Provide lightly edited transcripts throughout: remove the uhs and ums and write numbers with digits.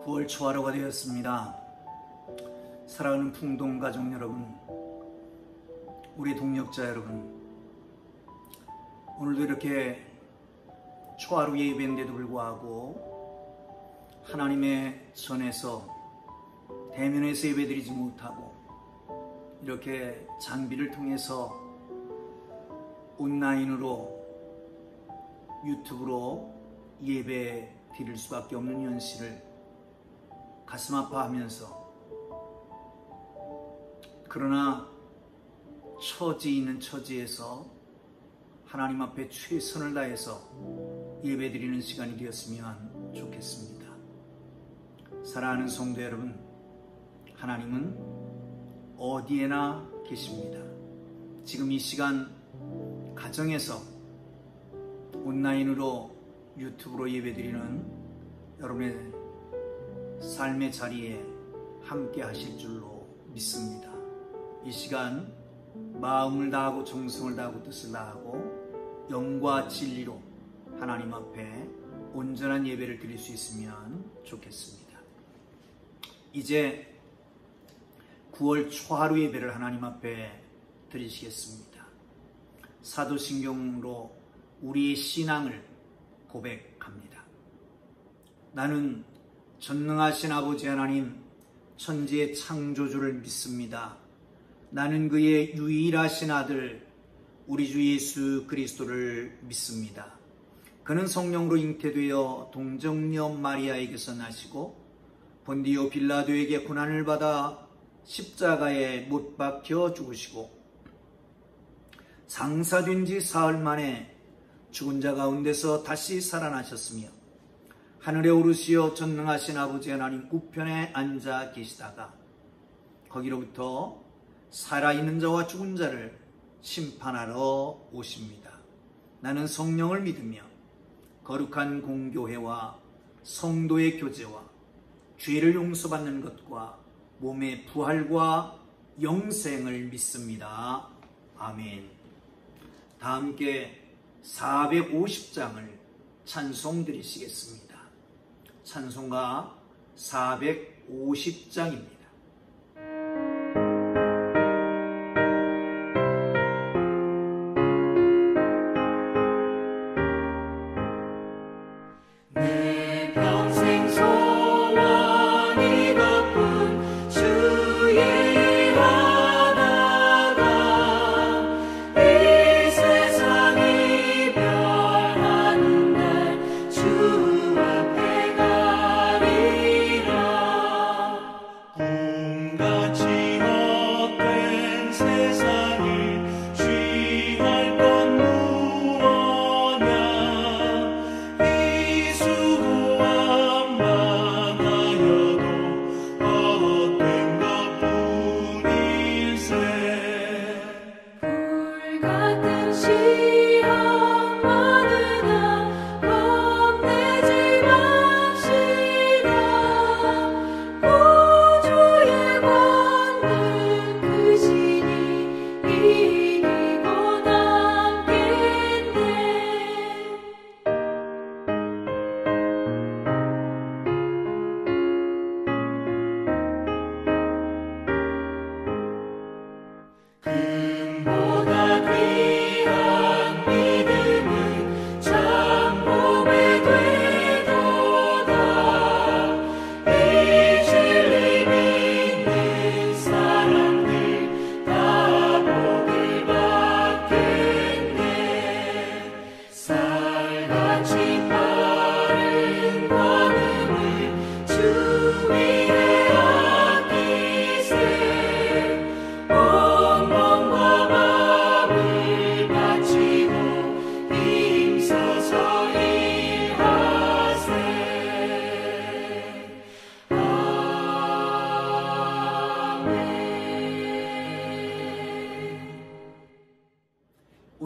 9월 초하루가 되었습니다. 사랑하는 풍동가족 여러분, 우리 동역자 여러분, 오늘도 이렇게 초하루 예배인데도 불구하고 하나님의 전에서 대면에서 예배드리지 못하고 이렇게 장비를 통해서 온라인으로 유튜브로 예배 드릴 수밖에 없는 현실을 가슴 아파하면서, 그러나 처지 있는 처지에서 하나님 앞에 최선을 다해서 예배드리는 시간이 되었으면 좋겠습니다. 사랑하는 성도 여러분, 하나님은 어디에나 계십니다. 지금 이 시간 가정에서 온라인으로 유튜브로 예배드리는 여러분의 삶의 자리에 함께 하실 줄로 믿습니다. 이 시간 마음을 다하고 정성을 다하고 뜻을 다하고 영과 진리로 하나님 앞에 온전한 예배를 드릴 수 있으면 좋겠습니다. 이제 9월 초하루 예배를 하나님 앞에 드리시겠습니다. 사도신경으로 우리의 신앙을 고백합니다. 나는 전능하신 아버지 하나님, 천지의 창조주를 믿습니다. 나는 그의 유일하신 아들 우리 주 예수 그리스도를 믿습니다. 그는 성령으로 잉태되어 동정녀 마리아에게서 나시고 본디오 빌라도에게 고난을 받아 십자가에 못 박혀 죽으시고 장사된 지 사흘 만에 죽은 자 가운데서 다시 살아나셨으며 하늘에 오르시어 전능하신 아버지 하나님 우편에 앉아 계시다가 거기로부터 살아있는 자와 죽은 자를 심판하러 오십니다. 나는 성령을 믿으며 거룩한 공교회와 성도의 교제와 죄를 용서받는 것과 몸의 부활과 영생을 믿습니다. 아멘. 다 함께 450장을 찬송 드리시겠습니다. 찬송가 450장입니다.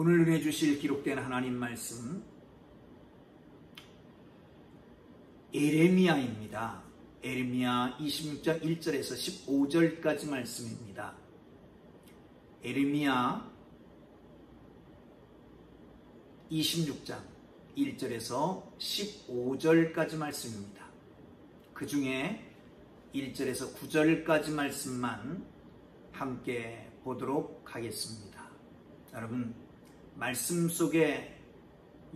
오늘 은혜 주실 기록된 하나님 말씀 에레미야입니다. 에레미야 26장 1절에서 15절까지 말씀입니다. 에레미야 26장 1절에서 15절까지 말씀입니다. 그 중에 1절에서 9절까지 말씀만 함께 보도록 하겠습니다. 여러분, 말씀 속에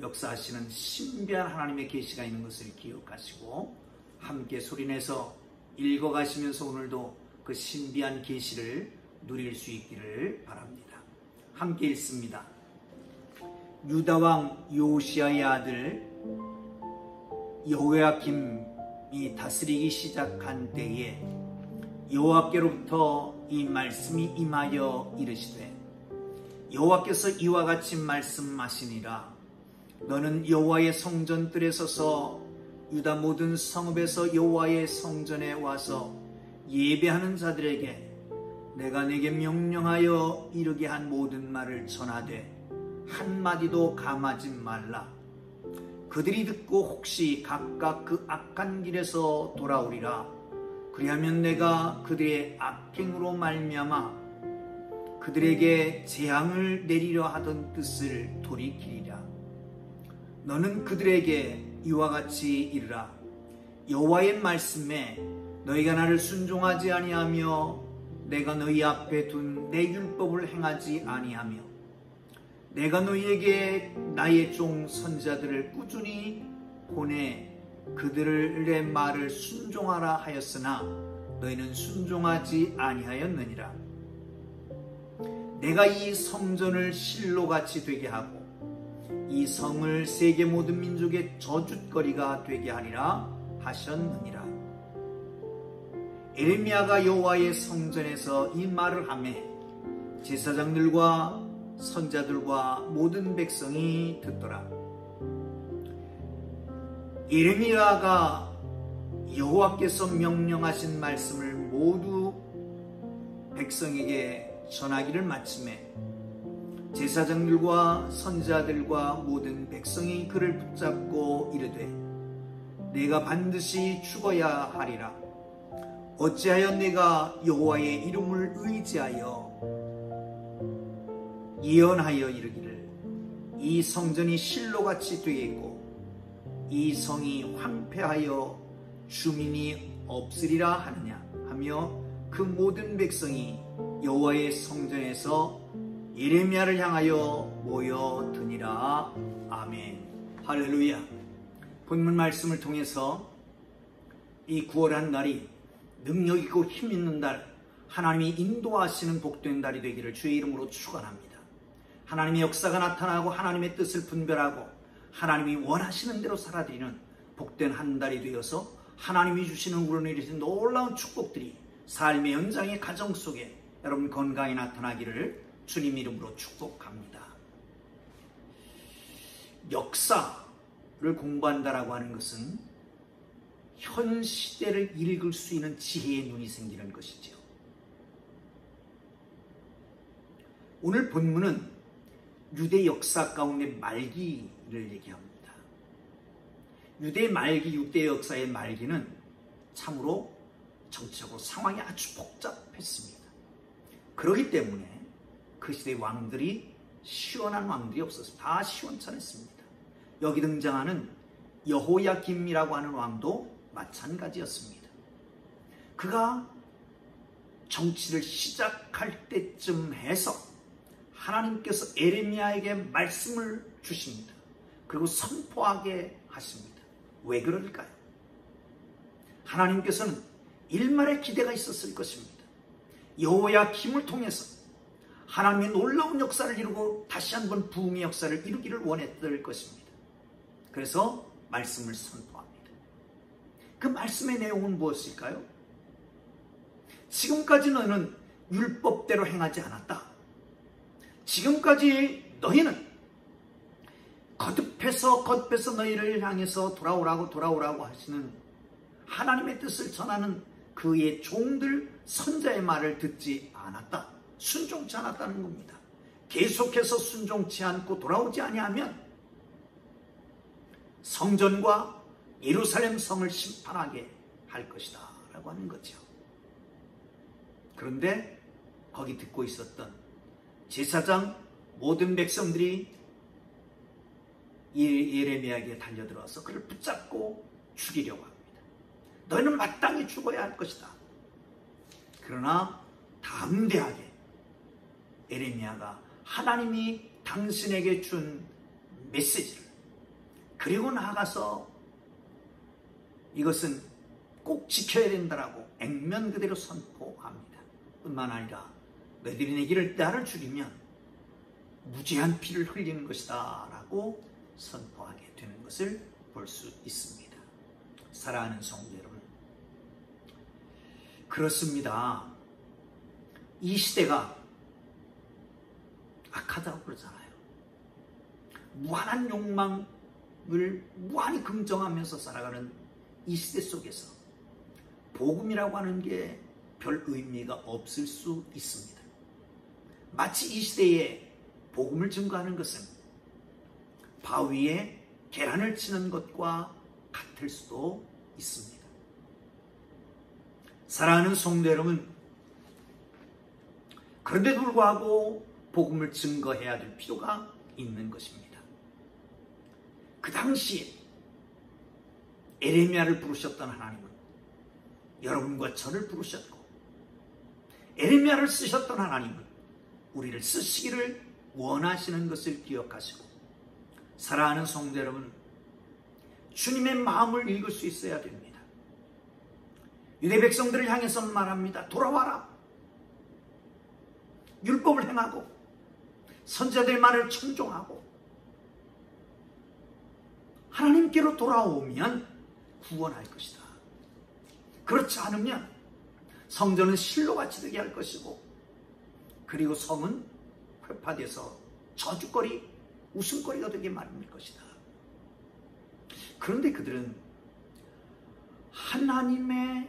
역사하시는 신비한 하나님의 계시가 있는 것을 기억하시고 함께 소리내서 읽어가시면서 오늘도 그 신비한 계시를 누릴 수 있기를 바랍니다. 함께 읽습니다. 유다 왕 요시야의 아들 여호야김이 다스리기 시작한 때에 여호와께로부터 이 말씀이 임하여 이르시되 여호와께서 이와 같이 말씀하시니라. 너는 여호와의 성전뜰에 서서 유다 모든 성읍에서 여호와의 성전에 와서 예배하는 자들에게 내가 내게 명령하여 이르게 한 모든 말을 전하되 한마디도 감하지 말라. 그들이 듣고 혹시 각각 그 악한 길에서 돌아오리라. 그리하면 내가 그들의 악행으로 말미암아 그들에게 재앙을 내리려 하던 뜻을 돌이키리라. 너는 그들에게 이와 같이 이르라. 여호와의 말씀에 너희가 나를 순종하지 아니하며 내가 너희 앞에 둔 내 율법을 행하지 아니하며 내가 너희에게 나의 종 선지자들을 꾸준히 보내 그들의 말을 순종하라 하였으나 너희는 순종하지 아니하였느니라. 내가 이 성전을 실로같이 되게 하고 이 성을 세계 모든 민족의 저주거리가 되게 하리라 하셨느니라. 에레미야가 여호와의 성전에서 이 말을 하매 제사장들과 선자들과 모든 백성이 듣더라. 에레미야가 여호와께서 명령하신 말씀을 모두 백성에게 전하기를 마침에 제사장들과 선지자들과 모든 백성이 그를 붙잡고 이르되 내가 반드시 죽어야 하리라. 어찌하여 내가 여호와의 이름을 의지하여 예언하여 이르기를 이 성전이 실로같이 되겠고 이 성이 황폐하여 주민이 없으리라 하느냐 하며 그 모든 백성이 여호와의 성전에서 예레미야를 향하여 모여드니라. 아멘. 할렐루야. 본문 말씀을 통해서 이 9월한 날이 능력있고 힘있는 달, 하나님이 인도하시는 복된 달이 되기를 주의 이름으로 축원합니다. 하나님의 역사가 나타나고 하나님의 뜻을 분별하고 하나님이 원하시는 대로 살아드리는 복된 한 달이 되어서 하나님이 주시는 우러내리신 놀라운 축복들이 삶의 현장의 가정 속에 여러분 건강히 나타나기를 주님 이름으로 축복합니다. 역사를 공부한다라고 하는 것은 현 시대를 읽을 수 있는 지혜의 눈이 생기는 것이죠. 오늘 본문은 유대 역사 가운데 말기를 얘기합니다. 유대 말기, 유대 역사의 말기는 참으로 정치적으로 상황이 아주 복잡했습니다. 그렇기 때문에 그 시대의 왕들이 시원한 왕들이 없었어요. 다 시원찮았습니다. 여기 등장하는 여호야김이라고 하는 왕도 마찬가지였습니다. 그가 정치를 시작할 때쯤 해서 하나님께서 에레미야에게 말씀을 주십니다. 그리고 선포하게 하십니다. 왜 그럴까요? 하나님께서는 일말의 기대가 있었을 것입니다. 여호야김을 통해서 하나님의 놀라운 역사를 이루고 다시 한번 부흥의 역사를 이루기를 원했을 것입니다. 그래서 말씀을 선포합니다. 그 말씀의 내용은 무엇일까요? 지금까지 너희는 율법대로 행하지 않았다. 지금까지 너희는 겉에서 너희를 향해서 돌아오라고 하시는 하나님의 뜻을 전하는 그의 종들 선자의 말을 듣지 않았다. 순종치 않았다는 겁니다. 계속해서 순종치 않고 돌아오지 아니하면 성전과 예루살렘 성을 심판하게 할 것이다 라고 하는 거죠. 그런데 거기 듣고 있었던 제사장 모든 백성들이 예레미야에게 달려들어서 그를 붙잡고 죽이려고 합니다. 너희는 마땅히 죽어야 할 것이다. 그러나 담대하게 예레미야가 하나님이 당신에게 준 메시지를, 그리고 나아가서 이것은 꼭 지켜야 된다라고 액면 그대로 선포합니다. 뿐만 아니라 너희들이 내 길을 나를 죽이면 무죄한 피를 흘리는 것이다 라고 선포하게 되는 것을 볼 수 있습니다. 사랑하는 성도 여러분, 그렇습니다. 이 시대가 악하다고 그러잖아요. 무한한 욕망을 무한히 긍정하면서 살아가는 이 시대 속에서 복음이라고 하는 게 별 의미가 없을 수 있습니다. 마치 이 시대에 복음을 증거하는 것은 바위에 계란을 치는 것과 같을 수도 있습니다. 사랑하는 성도 여러분, 그런데도 불구하고 복음을 증거해야 될 필요가 있는 것입니다. 그 당시에 예레미야를 부르셨던 하나님은 여러분과 저를 부르셨고, 예레미야를 쓰셨던 하나님은 우리를 쓰시기를 원하시는 것을 기억하시고, 사랑하는 성도 여러분, 주님의 마음을 읽을 수 있어야 됩니다. 유대 백성들을 향해서 말합니다. 돌아와라. 율법을 행하고 선지자들의 말을 청종하고 하나님께로 돌아오면 구원할 것이다. 그렇지 않으면 성전은 실로같이 되게 할 것이고, 그리고 성은 회파돼서 저주거리, 웃음거리가 되게 마련일 것이다. 그런데 그들은 하나님의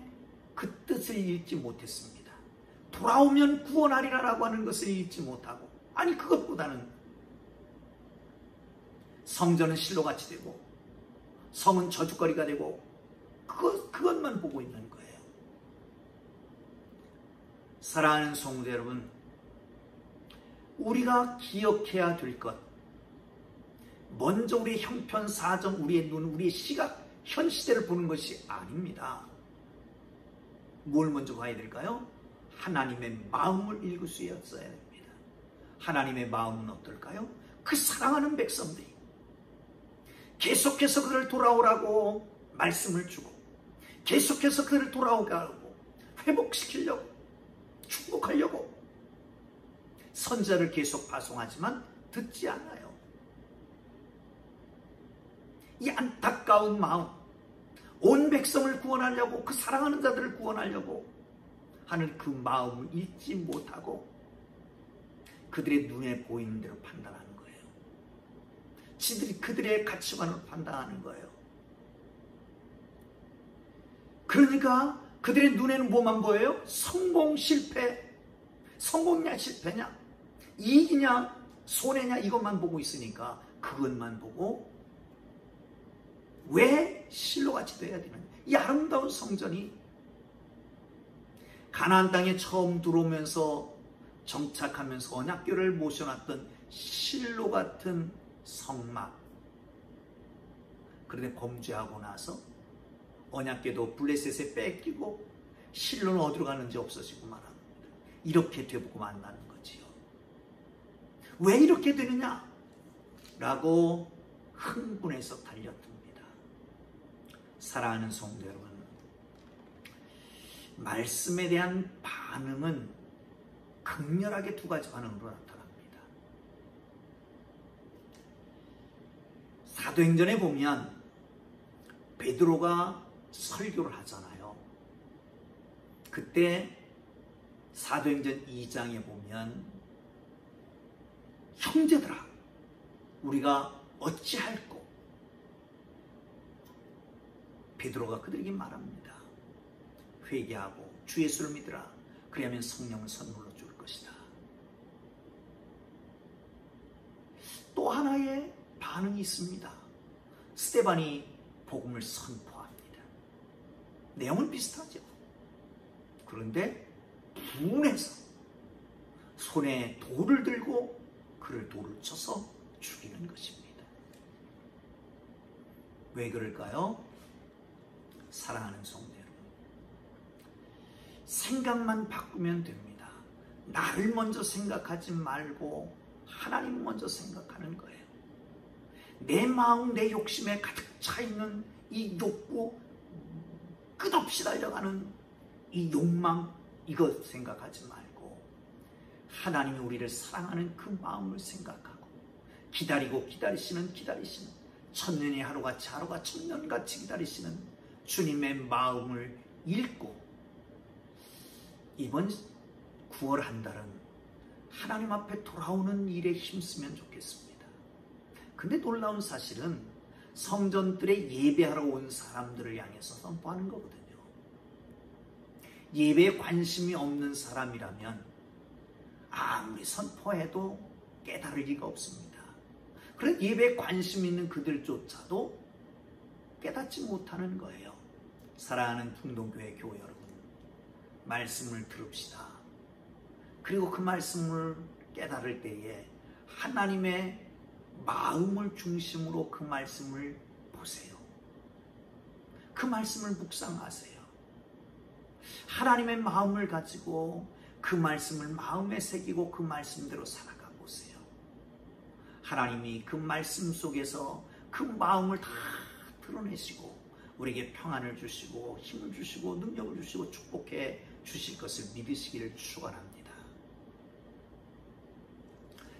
그 뜻을 읽지 못했습니다. 돌아오면 구원하리라라고 하는 것을 읽지 못하고, 아니 그것보다는 성전은 실로같이 되고 성은 저주거리가 되고 그것만 보고 있는 거예요. 사랑하는 성도 여러분, 우리가 기억해야 될 것, 먼저 우리의 형편, 사정, 우리의 눈, 우리의 시각, 현 시대를 보는 것이 아닙니다. 뭘 먼저 봐야 될까요? 하나님의 마음을 읽을 수 있어야 됩니다. 하나님의 마음은 어떨까요? 그 사랑하는 백성들이 계속해서 그를 돌아오라고 말씀을 주고, 계속해서 그를 돌아오게 하고 회복시키려고, 축복하려고 선자를 계속 파송하지만 듣지 않아요. 이 안타까운 마음, 온 백성을 구원하려고, 그 사랑하는 자들을 구원하려고 하는 그 마음을 잊지 못하고 그들의 눈에 보이는 대로 판단하는 거예요. 그들의 가치관으로 판단하는 거예요. 그러니까 그들의 눈에는 뭐만 보여요? 성공, 실패, 성공이냐 실패냐, 이익이냐 손해냐, 이것만 보고 있으니까 그것만 보고 왜 실로같이 돼야 되는, 이 아름다운 성전이 가나안 땅에 처음 들어오면서 정착하면서 언약궤를 모셔놨던 실로 같은 성막, 그런데 범죄하고 나서 언약궤도 블레셋에 뺏기고 실로는 어디로 가는지 없어지고 말합니다. 이렇게 되고 만나는 거지요. 왜 이렇게 되느냐? 라고 흥분해서 달려듭니다. 사랑하는 성도 여러분, 말씀에 대한 반응은 극렬하게 두 가지 반응으로 나타납니다. 사도행전에 보면 베드로가 설교를 하잖아요. 그때 사도행전 2장에 보면 형제들아 우리가 어찌할꼬, 베드로가 그들에게 말합니다. 회개하고 주 예수를 믿으라. 그리하면 성령을 선물로 줄 것이다. 또 하나의 반응이 있습니다. 스데반이 복음을 선포합니다. 내용은 비슷하죠. 그런데 분해서 손에 돌을 들고 그를 돌을 쳐서 죽이는 것입니다. 왜 그럴까요? 사랑하는 성도 여러분, 생각만 바꾸면 됩니다. 나를 먼저 생각하지 말고 하나님 먼저 생각하는 거예요. 내 마음, 내 욕심에 가득 차 있는 이 욕구, 끝없이 달려가는 이 욕망, 이거 생각하지 말고 하나님이 우리를 사랑하는 그 마음을 생각하고 기다리고 기다리시는 천년이 하루같이 하루가 천년같이 기다리시는 주님의 마음을 읽고 이번 9월 한 달은 하나님 앞에 돌아오는 일에 힘쓰면 좋겠습니다. 근데 놀라운 사실은 성전들에 예배하러 온 사람들을 향해서 선포하는 거거든요. 예배에 관심이 없는 사람이라면 아무리 선포해도 깨달을 리가 없습니다. 그래서 예배에 관심 있는 그들조차도 깨닫지 못하는 거예요. 사랑하는 풍동교회 교회 여러분, 말씀을 들읍시다. 그리고 그 말씀을 깨달을 때에 하나님의 마음을 중심으로 그 말씀을 보세요. 그 말씀을 묵상하세요. 하나님의 마음을 가지고 그 말씀을 마음에 새기고 그 말씀대로 살아가 보세요. 하나님이 그 말씀 속에서 그 마음을 다 드러내시고 우리에게 평안을 주시고 힘을 주시고 능력을 주시고 축복해 주실 것을 믿으시기를 축원합니다.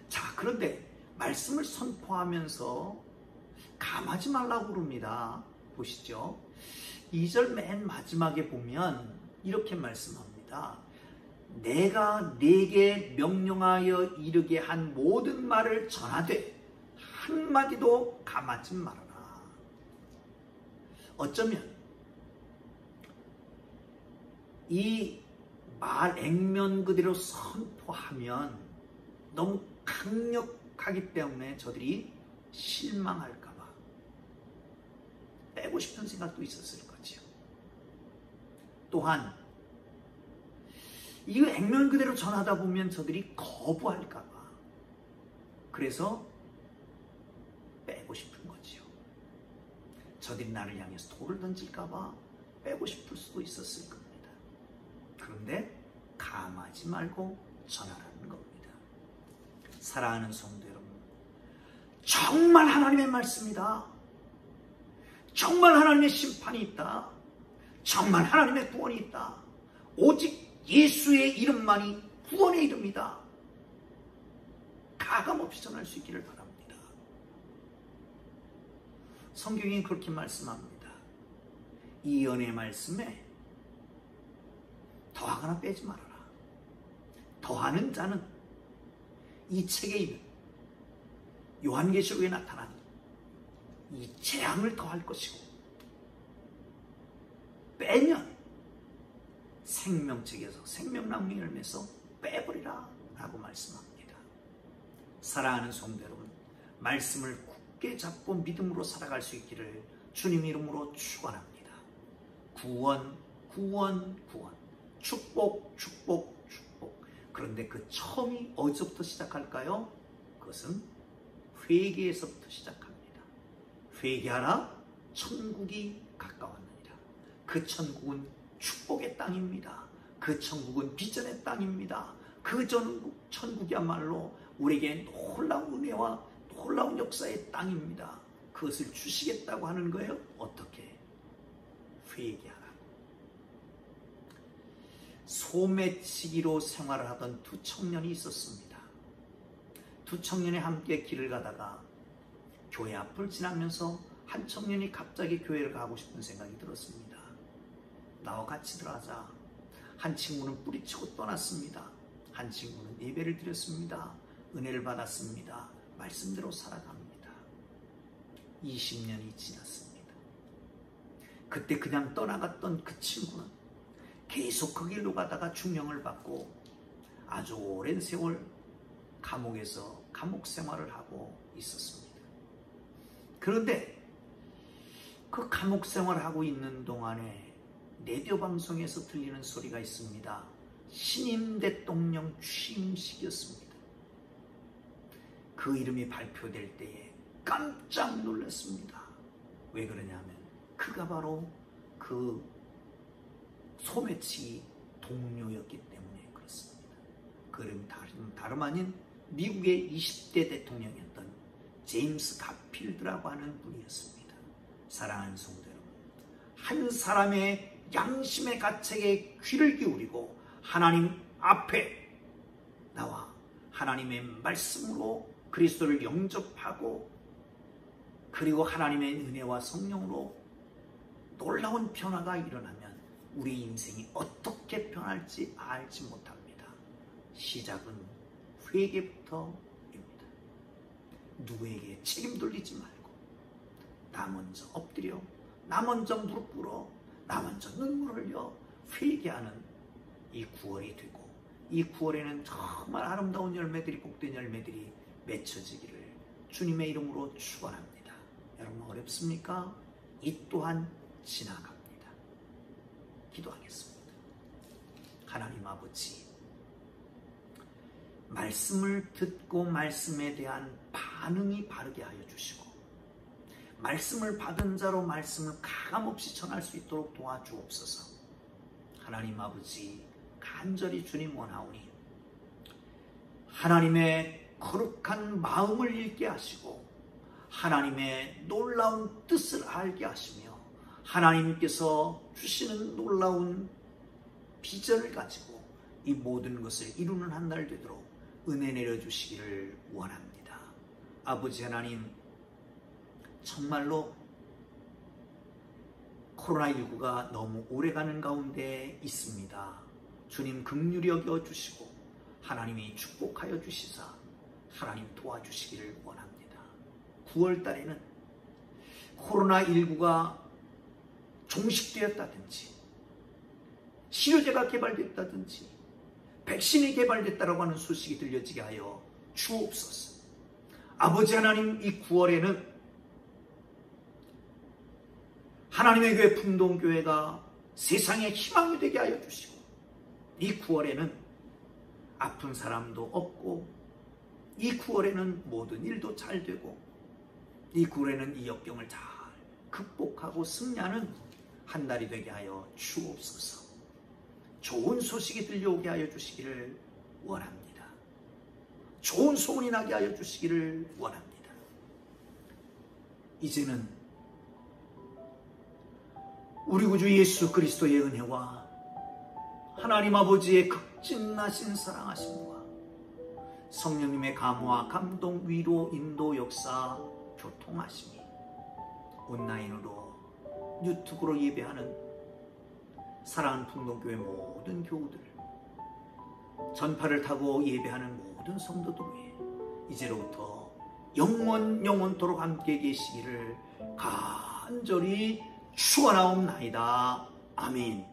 자, 그런데 말씀을 선포하면서 감하지 말라고 그럽니다. 보시죠. 2절 맨 마지막에 보면 이렇게 말씀합니다. 내가 네게 명령하여 이르게 한 모든 말을 전하되 한마디도 감하지 말아라. 어쩌면 이 말 액면 그대로 선포하면 너무 강력하기 때문에 저들이 실망할까봐 빼고 싶은 생각도 있었을 거죠. 또한 이 액면 그대로 전하다 보면 저들이 거부할까봐 그래서 빼고 싶은 거지요. 저들이 나를 향해서 돌을 던질까봐 빼고 싶을 수도 있었을 겁니다. 그런데 감하지 말고 전하라는 겁니다. 사랑하는 성도 여러분, 정말 하나님의 말씀이다. 정말 하나님의 심판이 있다. 정말 하나님의 구원이 있다. 오직 예수의 이름만이 구원의 이름이다. 가감없이 전할 수 있기를 바랍니다. 성경이 그렇게 말씀합니다. 이 은혜의 말씀에 더하거나 빼지 말아라. 더하는 자는 이 책에 있는 요한계시록에 나타난 이 재앙을 더할 것이고 빼면 생명책에서 생명나무 열매에서 빼버리라 라고 말씀합니다. 사랑하는 성도 여러분, 말씀을 굳게 잡고 믿음으로 살아갈 수 있기를 주님 이름으로 축원합니다. 구원, 구원, 구원, 축복, 축복, 축복. 그런데 그 처음이 어디서부터 시작할까요? 그것은 회개에서부터 시작합니다. 회개하라, 천국이 가까웠느니라. 그 천국은 축복의 땅입니다. 그 천국은 비전의 땅입니다. 그 천국이야말로 우리에게 놀라운 은혜와 놀라운 역사의 땅입니다. 그것을 주시겠다고 하는 거예요. 어떻게? 회개하라. 소매치기로 생활을 하던 두 청년이 있었습니다. 두 청년이 함께 길을 가다가 교회 앞을 지나면서 한 청년이 갑자기 교회를 가고 싶은 생각이 들었습니다. 나와 같이 들어가자. 한 친구는 뿌리치고 떠났습니다. 한 친구는 예배를 드렸습니다. 은혜를 받았습니다. 말씀대로 살아갑니다. 20년이 지났습니다. 그때 그냥 떠나갔던 그 친구는 계속 그 길로 가다가 중형을 받고 아주 오랜 세월 감옥에서 감옥 생활을 하고 있었습니다. 그런데 그 감옥 생활을 하고 있는 동안에 라디오 방송에서 들리는 소리가 있습니다. 신임 대통령 취임식이었습니다. 그 이름이 발표될 때에 깜짝 놀랐습니다. 왜 그러냐면 그가 바로 그 소매치기 동료였기 때문에 그렇습니다. 그는 다름 아닌 미국의 20대 대통령이었던 제임스 가필드라고 하는 분이었습니다. 사랑하는 성도 여러분, 한 사람의 양심의 가책에 귀를 기울이고 하나님 앞에 나와 하나님의 말씀으로 그리스도를 영접하고 그리고 하나님의 은혜와 성령으로 놀라운 변화가 일어나면 우리 인생이 어떻게 변할지 알지 못합니다. 시작은 회개부터입니다. 누구에게 책임 돌리지 말고 나 먼저 엎드려, 나 먼저 무릎 꿇어, 나 먼저 눈물 흘려 회개하는 이 9월이 되고, 이 9월에는 정말 아름다운 열매들이, 복된 열매들이 맺혀지기를 주님의 이름으로 축원합니다. 여러분 어렵습니까? 이 또한 지나갑니다. 기도하겠습니다. 하나님 아버지, 말씀을 듣고 말씀에 대한 반응이 바르게 하여 주시고 말씀을 받은 자로 말씀을 가감없이 전할 수 있도록 도와주옵소서. 하나님 아버지, 간절히 주님 원하오니 하나님의 거룩한 마음을 읽게 하시고 하나님의 놀라운 뜻을 알게 하시며 하나님께서 주시는 놀라운 비전을 가지고 이 모든 것을 이루는 한 날 되도록 은혜 내려주시기를 원합니다. 아버지 하나님, 정말로 코로나19가 너무 오래가는 가운데 있습니다. 주님 긍휼히 여겨주시고 하나님이 축복하여 주시사 하나님 도와주시기를 원합니다. 9월 달에는 코로나19가 종식되었다든지 치료제가 개발됐다든지 백신이 개발됐다라고 하는 소식이 들려지게 하여 주옵소서. 아버지 하나님, 이 9월에는 하나님의 교회 풍동교회가 세상의 희망이 되게 하여 주시고 이 9월에는 아픈 사람도 없고 이 9월에는 모든 일도 잘 되고 이 9월에는 이 역경을 잘 극복하고 승리하는 한 달이 되게 하여 주옵소서. 좋은 소식이 들려오게 하여 주시기를 원합니다. 좋은 소문이 나게 하여 주시기를 원합니다. 이제는 우리 구주 예수 그리스도의 은혜와 하나님 아버지의 극진하신 사랑하심과 성령님의 감화, 감동, 위로, 인도, 역사, 교통하심이 온라인으로 유튜브로 예배하는 사랑하는 풍동교회 모든 교우들, 전파를 타고 예배하는 모든 성도들 위해 이제로부터 영원토록 함께 계시기를 간절히 축원하옵나이다. 아멘.